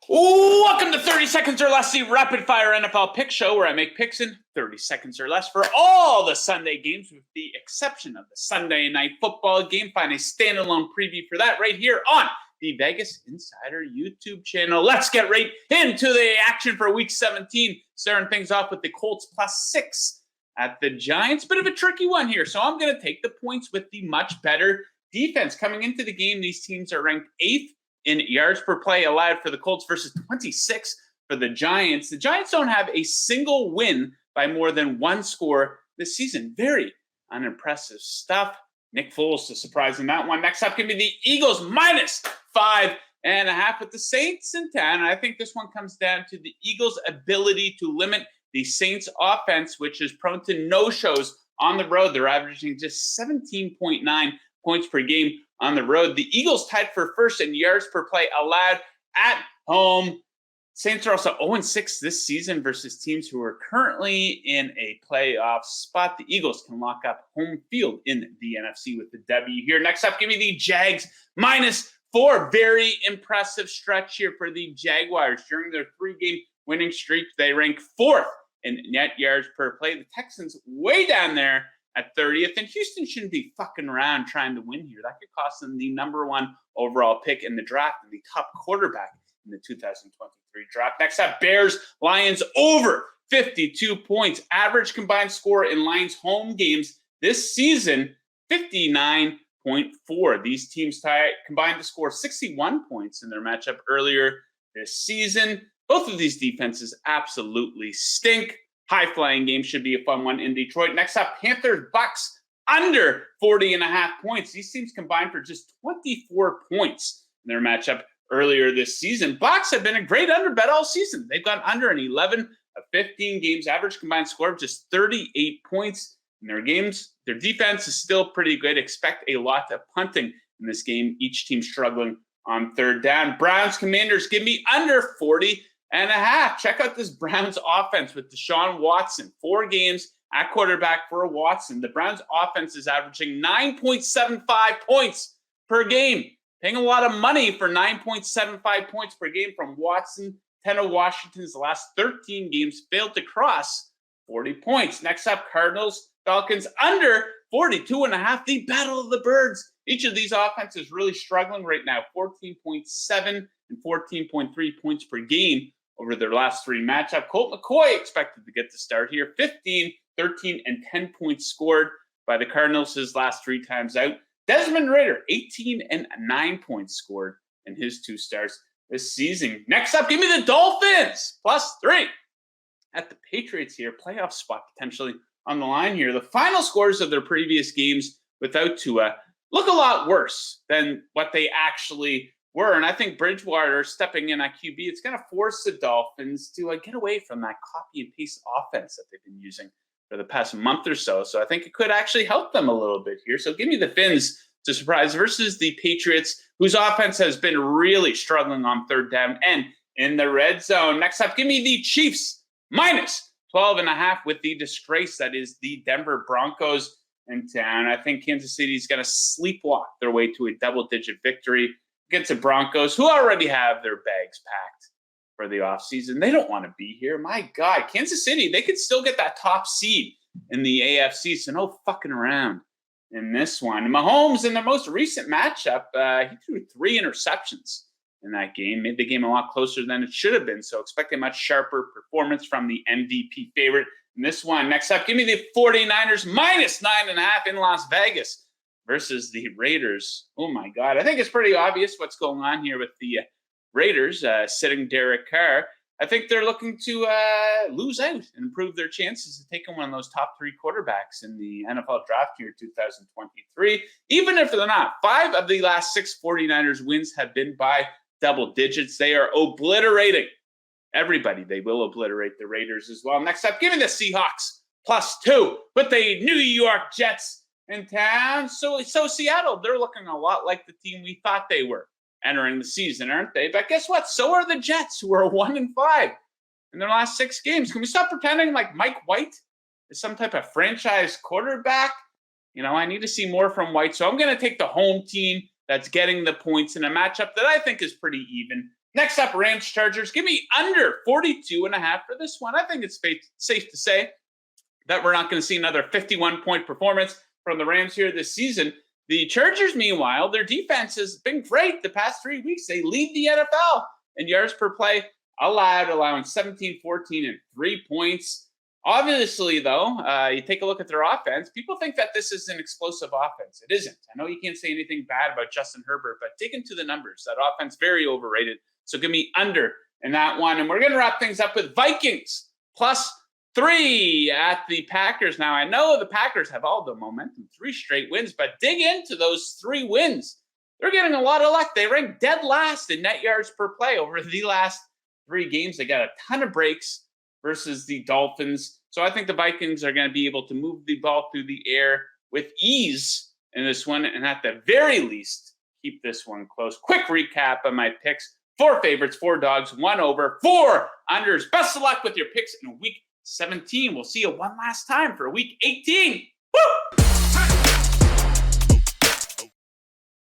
Welcome to 30 Seconds or Less, the rapid fire NFL pick show where I make picks in 30 seconds or less for all the Sunday games with the exception of the Sunday night football game. Find a standalone preview for that right here on the Vegas Insider YouTube channel. Let's get right into the action for Week 17, starting things off with the Colts +6 at the Giants. Bit of a tricky one here, so I'm going to take the points with the much better defense. Coming into the game, these teams are ranked 8th in yards per play allowed for the Colts versus 26 for the Giants. The Giants don't have a single win by more than one score this season. Very unimpressive stuff. Nick Foles to surprise in that one. Next up can be the Eagles -5.5 with the Saints in town. And I think this one comes down to the Eagles' ability to limit the Saints' offense, which is prone to no-shows on the road. They're averaging just 17.9 points per game on the road. The Eagles tied for first in yards per play allowed at home. Saints are also 0-6 this season versus teams who are currently in a playoff spot. The Eagles can lock up home field in the NFC with the W here. Next up, give me the Jags -4. Very impressive stretch here for the Jaguars. During their 3-game winning streak, they rank 4th in net yards per play. The Texans way down there at 30th, and Houston shouldn't be fucking around trying to win here. That could cost them the #1 overall pick in the draft and the top quarterback in the 2023 draft. Next up, Bears-Lions over 52 points. Average combined score in Lions home games this season, 59.4. These teams combined to score 61 points in their matchup earlier this season. Both of these defenses absolutely stink. High-flying game should be a fun one in Detroit. Next up, Panthers-Bucks under 40.5 points. These teams combined for just 24 points in their matchup earlier this season. Bucks have been a great underbet all season. They've gone under in 11 of 15 games. Average combined score of just 38 points in their games. Their defense is still pretty good. Expect a lot of punting in this game. Each team struggling on third down. Browns-Commanders, give me under 40.5. Check out this Browns offense with Deshaun Watson. 4 games at quarterback for Watson. The Browns offense is averaging 9.75 points per game. Paying a lot of money for 9.75 points per game from Watson. 10 of Washington's last 13 games failed to cross 40 points. Next up, Cardinals, Falcons under 42.5. The battle of the birds. Each of these offenses really struggling right now. 14.7 and 14.3 points per game over their last 3 matchups. Colt McCoy expected to get the start here. 15, 13, and 10 points scored by the Cardinals his last 3 times out. Desmond Ridder, 18 and 9 points scored in his 2 starts this season. Next up, give me the Dolphins +3 at the Patriots here. Playoff spot potentially on the line here. The final scores of their previous games without Tua look a lot worse than what they actually were. And I think Bridgewater stepping in at QB, it's going to force the Dolphins to get away from that copy and paste offense that they've been using for the past month or so. So I think it could actually help them a little bit here. So give me the Fins to surprise versus the Patriots, whose offense has been really struggling on third down and in the red zone. Next up, give me the Chiefs -12.5 with the disgrace that is the Denver Broncos in town. I think Kansas City is going to sleepwalk their way to a double-digit victory against the Broncos, who already have their bags packed for the offseason. They don't want to be here. My God, Kansas City, they could still get that top seed in the AFC, so no fucking around in this one. Mahomes, in their most recent matchup, he threw 3 interceptions in that game, made the game a lot closer than it should have been, so expect a much sharper performance from the MVP favorite in this one. Next up, give me the 49ers -9.5 in Las Vegas versus the Raiders. Oh, my God. I think it's pretty obvious what's going on here with the Raiders sitting Derek Carr. I think they're looking to lose out and improve their chances of taking one of those top 3 quarterbacks in the NFL draft year 2023. Even if they're not, 5 of the last 6 49ers wins have been by double digits. They are obliterating everybody. They will obliterate the Raiders as well. Next up, give me the Seahawks +2 with the New York Jets in town. So Seattle, they're looking a lot like the team we thought they were entering the season, aren't they? But guess what? So are the Jets, who are 1-5 in their last 6 games. Can we stop pretending like Mike White is some type of franchise quarterback? You know, I need to see more from White. So I'm going to take the home team that's getting the points in a matchup that I think is pretty even. Next up, Rams Chargers. Give me under 42.5 for this one. I think it's safe to say that we're not going to see another 51-point performance from the Rams here this season. The Chargers, meanwhile, their defense has been great the past 3 weeks. They lead the NFL in yards per play allowed, allowing 17, 14, and 3 points. Obviously, though, you take a look at their offense. People think that this is an explosive offense. It isn't. I know you can't say anything bad about Justin Herbert, but dig into the numbers. That offense, very overrated. So give me under in that one. And we're going to wrap things up with Vikings +3 at the Packers. Now, I know the Packers have all the momentum, 3 straight wins, but dig into those 3 wins. They're getting a lot of luck. They ranked dead last in net yards per play over the last 3 games. They got a ton of breaks versus the Dolphins. So I think the Vikings are going to be able to move the ball through the air with ease in this one, and at the very least, keep this one close. Quick recap of my picks. 4 favorites, 4 dogs, 1 over, 4 unders. Best of luck with your picks in week 17. We'll see you one last time for week 18.